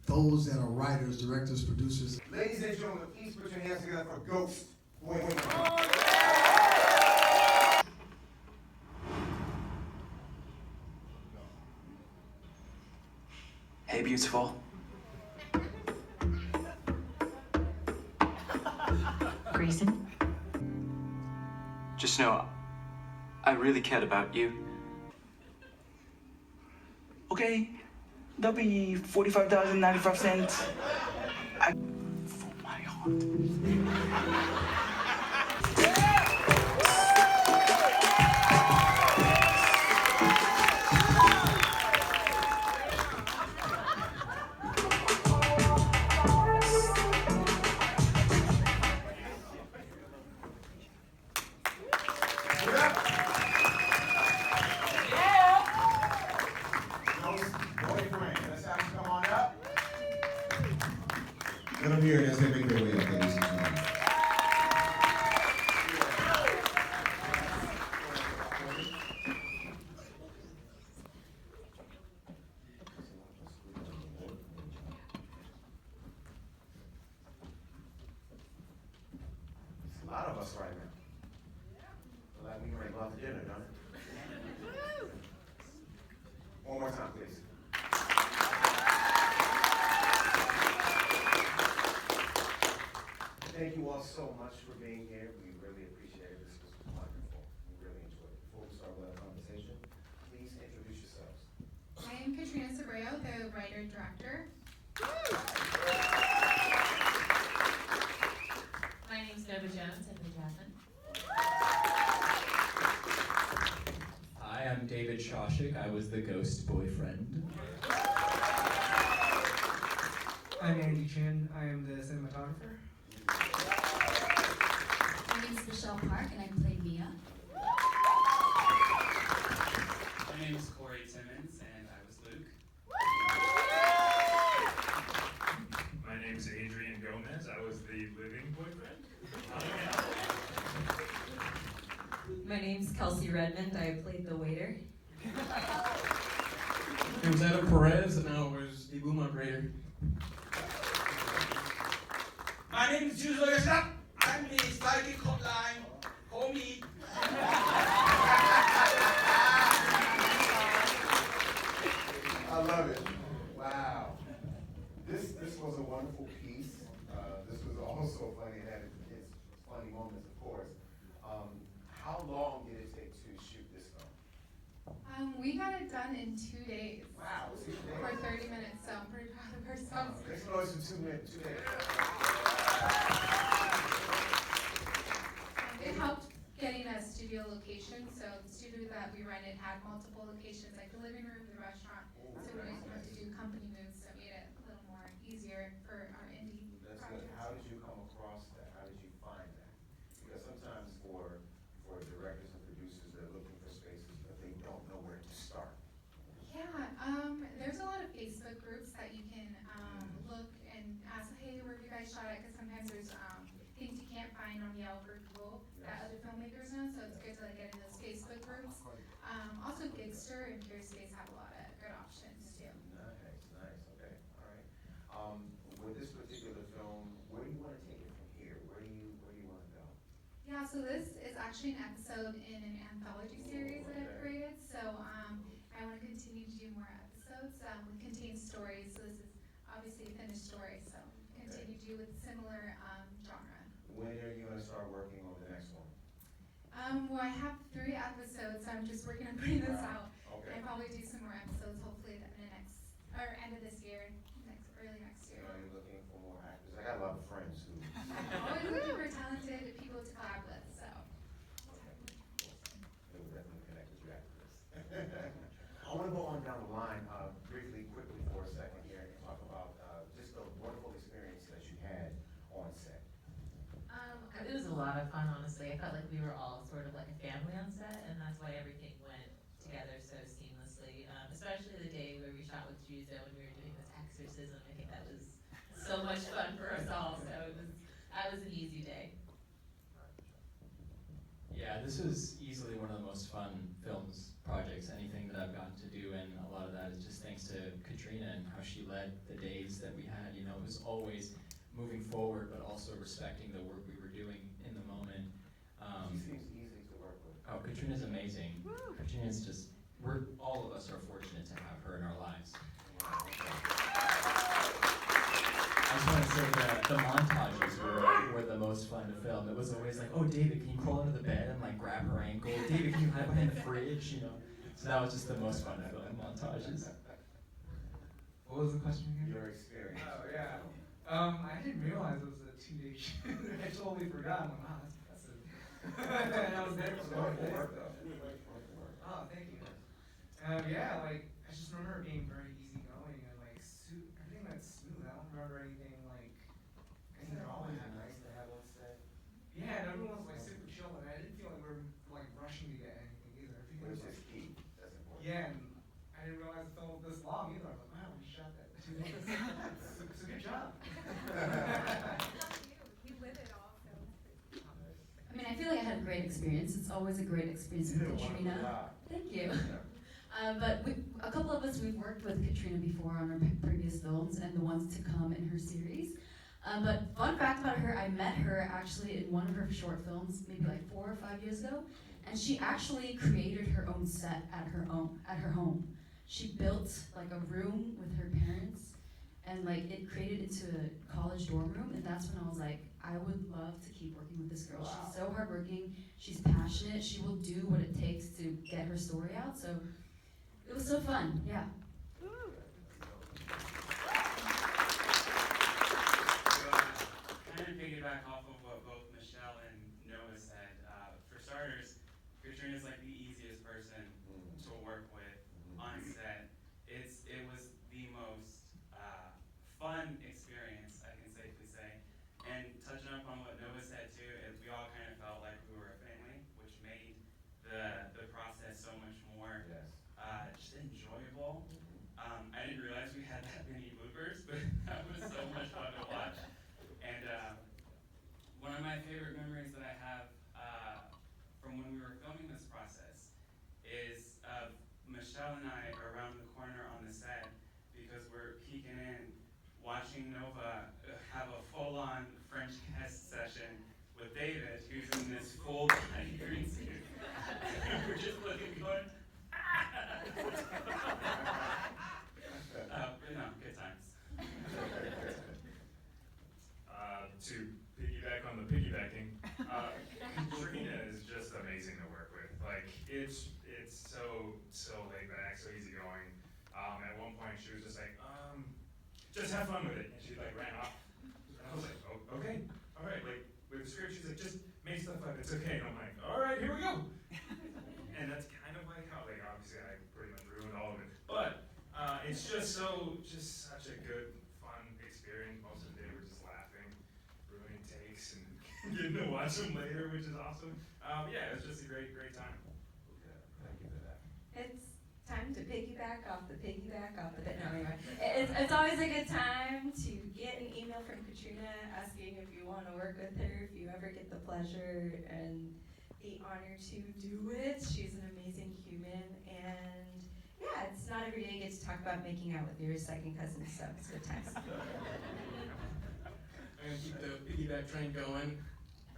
those that are writers, directors, producers. Ladies and gentlemen, please put your hands together for Ghost. Boy, Hey, beautiful. Grayson? Just know, I really cared about you. Okay, that'll be 45,095 cents. For my heart. Let them hear it as they make their way up, ladies and gentlemen. It's a lot of us right now. Feel like we can go out to dinner, don't it? One more time, please. Thank you all so much for being here. We really appreciate it. This was wonderful. We really enjoyed it. Before we start with our conversation, please introduce yourselves. I am Katrina Sabreo, the writer-director. My name's Nova Jones. I'm the Jasmine. Hi, I'm David Shawshik. I was the ghost boyfriend. I'm Andy Chin. I am the cinematographer. My name is Michelle Park, and I play Mia. My name is Corey Timmons, and I was Luke. My name is Adrian Gomez. I was the living boyfriend. My name's Kelsey Redmond. I played the waiter. It was Adam Perez, and I was the boom operator. My name is Jules Loyashap. I'm the psychic hotline. Call me. I love it. Wow. This was a wonderful piece. This was also funny. It had its funny moments, of course. How long did it take to shoot this film? We got it done in 2 days. Wow, 2 days. For 30 minutes, so I'm pretty proud of ourselves. Make some noise for 2 minutes, 2 days. It helped getting a studio location, so the studio that we rented had multiple locations, like the living room, the restaurant, so we didn't have to do company moves, so it made it a little more easier for our indie That's projects. good. How did you come across that? How did you find that? Because sometimes for directors and producers, they're looking for spaces, but they don't know where to start. Yeah, there's a lot of Facebook groups that you can look and ask, hey, where have you guys shot at? Because sometimes there's things you can't find on Yelp or Google that other filmmakers know, so it's good to like get in those Facebook groups. Also Gigster, in case So this is actually an episode in an anthology series that I've created. So I want to continue to do more episodes with contained stories. So this is obviously a finished story. So continue to do with similar genre. When are you going to start working on the next one? Well, I have 3 episodes. So I'm just working on putting this out. Okay. And probably do some more episodes hopefully in the next or end of this year, early next year. Are you looking for more actors? I got a lot of friends who. Always looking for talented people to collab with. So. They will definitely connect with you after this. I want to go on down the line briefly, quickly for a second here and talk about just the wonderful experience that you had on set. It was a lot of fun, honestly. I felt like we were all sort of like a family on set, and that's why everything went together so seamlessly. Especially the day where we shot with Juzo and we were doing this exorcism. I think that was so much fun for us all. So that was an easy day. Yeah, this was easily one of the most fun films projects, anything that I've gotten to do, and a lot of that is just thanks to Katrina and how she led the days that we had. You know, it was always moving forward, but also respecting the work we were doing in the moment. She seems easy to work with. Oh, Katrina's amazing. Katrina's just, all of us are fortunate to have her in our lives. I just want to say that the montages were the most fun to film. It was always like, oh, David, can you crawl under the bed and like grab her ankle? David, can you hide behind the fridge? You know, so that was just the most fun to film, montages. What was the question again? Your experience. Oh, yeah. I didn't realize it was a 2-day shoot. I totally forgot. I'm like, wow, that's impressive. And I was there for the whole day. Oh, thank you. Yeah, like, I just remember it being very easygoing and like, everything went smooth. I don't remember anything like, Isn't it always nice to have on set? yeah, and everyone was like super chill, and I didn't feel like we were like rushing to get anything either. Everything was Which like, is key. That's important. yeah, and I didn't realize the film was this long either. I was like, wow, we shot that in 2 days. It's a good job. I mean, I feel like I had a great experience. It's always a great experience You did a with wonderful Katrina. job. Thank you. Yeah. But a couple of us, we've worked with Katrina before on her previous films and the ones to come in her series. But fun fact about her, I met her actually in one of her short films, maybe like 4 or 5 years ago, and she actually created her own set at her home. She built like a room with her parents, and like it created into a college dorm room, and that's when I was like, I would love to keep working with this girl. Wow. She's so hardworking, she's passionate, she will do what it takes to get her story out, so it was so fun, yeah. Kind of piggyback off of what both Michelle and Noah said. For starters, Katrina's like the easiest person to work with on set. It was the most fun experience, I can safely say. And touching up on what Noah said too, we all kind of felt like we were a family, which made the process so much more just enjoyable. I didn't realize we had that many bloopers, but that was so much fun to watch. And one of my favorite memories that I have from when we were filming this process is of Michelle and I around the corner on the set because we're peeking in, watching Nova have a full-on French kiss session with David, who's in this full body green suit. We're just looking going, good times. To piggyback on the piggybacking, Katrina is just amazing to work with. Like, it's so laid back, so easygoing. At one point, she was just like, just have fun with it, and she like ran off. And I was like, oh, okay, all right. Like with the script, she's like, just make stuff up. It's okay. And I'm like, all right, here we go. And that's kind of like how, like, obviously, I pretty much ruined all of it, but it's just such a good, fun experience. Most of the day, we're just laughing, ruining takes, and getting to watch them later, which is awesome. Yeah, it was just a great time. Yeah, thank you for that. It's time to piggyback off the no, anyway. It's always a good time to get an email from Katrina asking if you want to work with her, if you ever get the pleasure and the honor to do it. She's an amazing human, and yeah, it's not every day you get to talk about making out with your second cousin, so it's good times. I'm gonna keep the piggyback train going.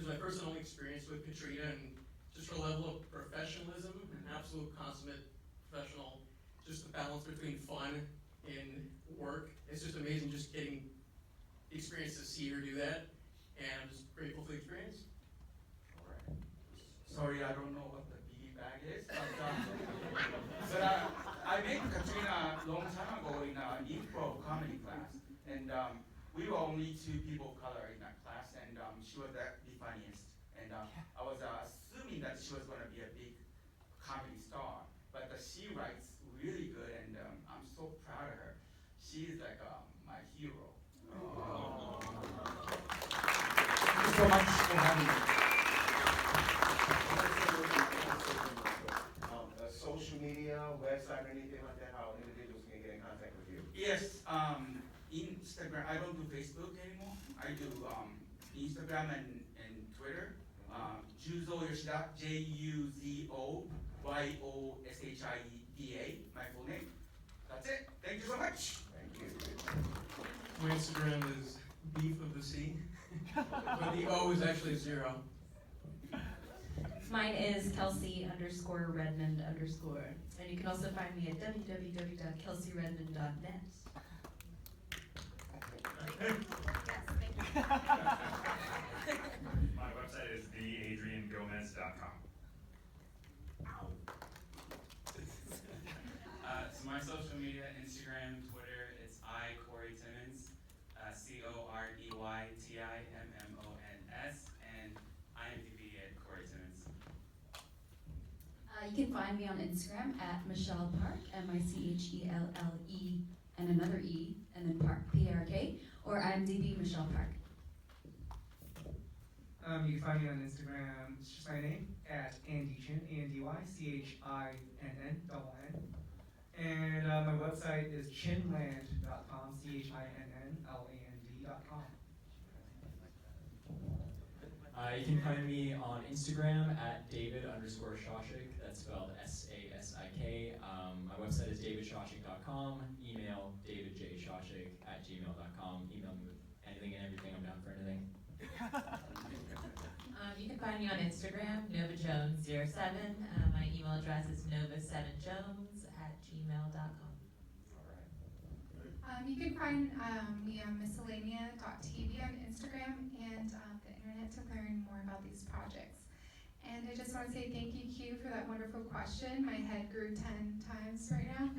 This is my first and only experience with Katrina, and just her level of professionalism, an absolute consummate professional, just the balance between fun and work. It's just amazing just getting the experience to see her do that, and I'm just grateful for the experience. Sorry, I don't know what the BB bag is, but I met Katrina a long time ago in an improv comedy class, and we were only 2 people of color in that class, and she was the funniest, and I was assuming that she was going to be a big comedy star, but she writes really good, and I'm so proud of her. She is like my hero. Thank you so much for having me. Social media, website, or anything like that, how individuals can get in contact with you? Yes, Instagram. I don't do Facebook anymore. I do Instagram and Twitter. Juzo Yoshida, JUZOYOSHIDA, my full name. That's it. Thank you so much. Thank you. My Instagram is Beef of the Sea, but the O is actually 0. Mine is Kelsey_Redmond_. And you can also find me at www.kelseyredmond.net. My website is theadriangomez.com. So my social media, Instagram, Twitter, it's Corey Timmons, COREYTIMMONS, and IMDb at Corey Timmons. You can find me on Instagram at Michelle Park, MICHELLE, and another E, and then Park, PARK, or IMDb Michelle Park. You can find me on Instagram, it's just my name, at Andy Chin, ANDYCHINN. And my website is chinland.com, CHINNLAND.com. You can find me on Instagram at David_Shawshik. That's spelled SASIK. My website is davidshawshik.com. Email davidjshawshik@gmail.com. Email me with anything and everything. I'm down for anything. You can find me on Instagram, NovaJones07. My email address is nova7jones@gmail.com. You can find me on miscellanea.tv on Instagram and the internet to learn more about these projects. And I just want to say thank you, Q, for that wonderful question. My head grew 10 times right now.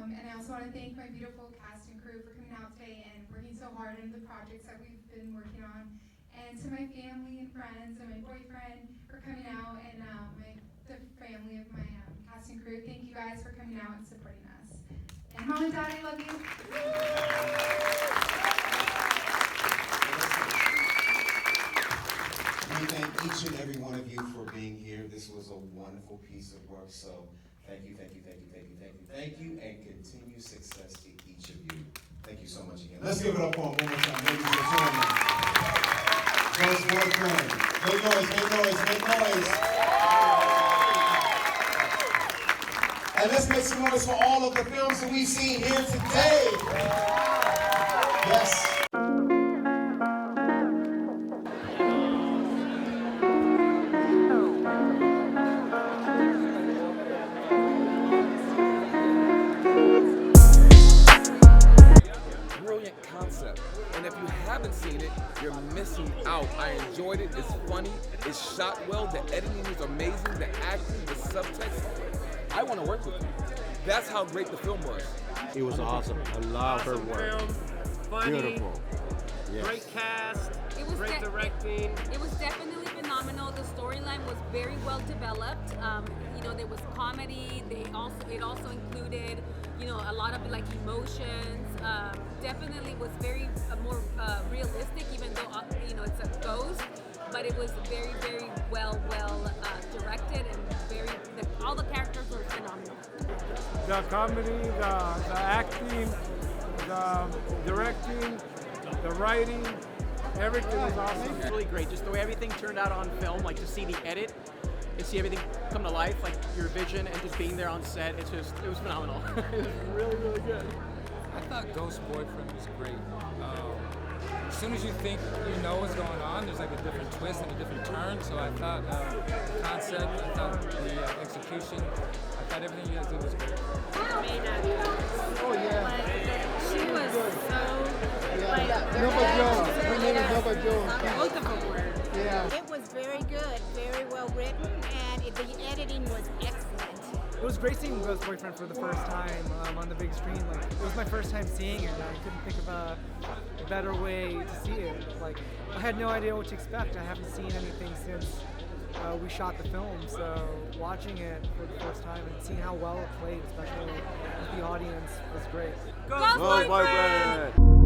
And I also want to thank my beautiful cast and crew for coming out today and working so hard on the projects that we've been working on. And to my family and friends and my boyfriend for coming out, and the family of my cast and crew. Thank you guys for coming out and supporting us. And Mom and Dad, I love you. We thank each and every one of you for being here. This was a wonderful piece of work, so thank you, thank you, thank you, thank you, thank you, thank you, and continued success to each of you. Thank you so much again. Let's give it up for them one more time, ladies and gentlemen. First boyfriend. Make noise, make noise, make noise. And let's make some noise for all of the films that we've seen here today. Yes. Brilliant concept. And if you haven't seen it, you're missing out. I enjoyed it. It's funny. It's shot well. The editing was amazing. The acting, the subtext. I want to work with you. That's how great the film was. It was awesome. I love her work. Film, funny, beautiful. Yes. Great cast, great directing. It was definitely phenomenal. The storyline was very well developed. You know, there was comedy. It also included, you know, a lot of like emotions. Definitely was very more realistic, even though you know it's a ghost. But it was very, very well directed, and all the characters were phenomenal. The comedy, the acting, the directing, the writing, everything was awesome. It's really great, just the way everything turned out on film, like to see the edit and see everything come to life, like your vision and just being there on set, it was phenomenal. It was really, really good. I thought Ghost Boyfriend was great. as soon as you think you know what's going on, there's like a different twist and a different turn. So I thought the concept, I thought the execution, I thought everything you guys did was great. Oh yeah. She was so like Nova Jones. Her name is Nova Jones. both of them were. Yeah. It was very good, very well written, and the editing was excellent. It was great seeing Ghost Boyfriend for the first time on the big screen. Like, it was my first time seeing it, and I couldn't think of a better way to see it. Like, I had no idea what to expect. I haven't seen anything since we shot the film, so watching it for the first time and seeing how well it played, especially with the audience, was great. Ghost Boyfriend!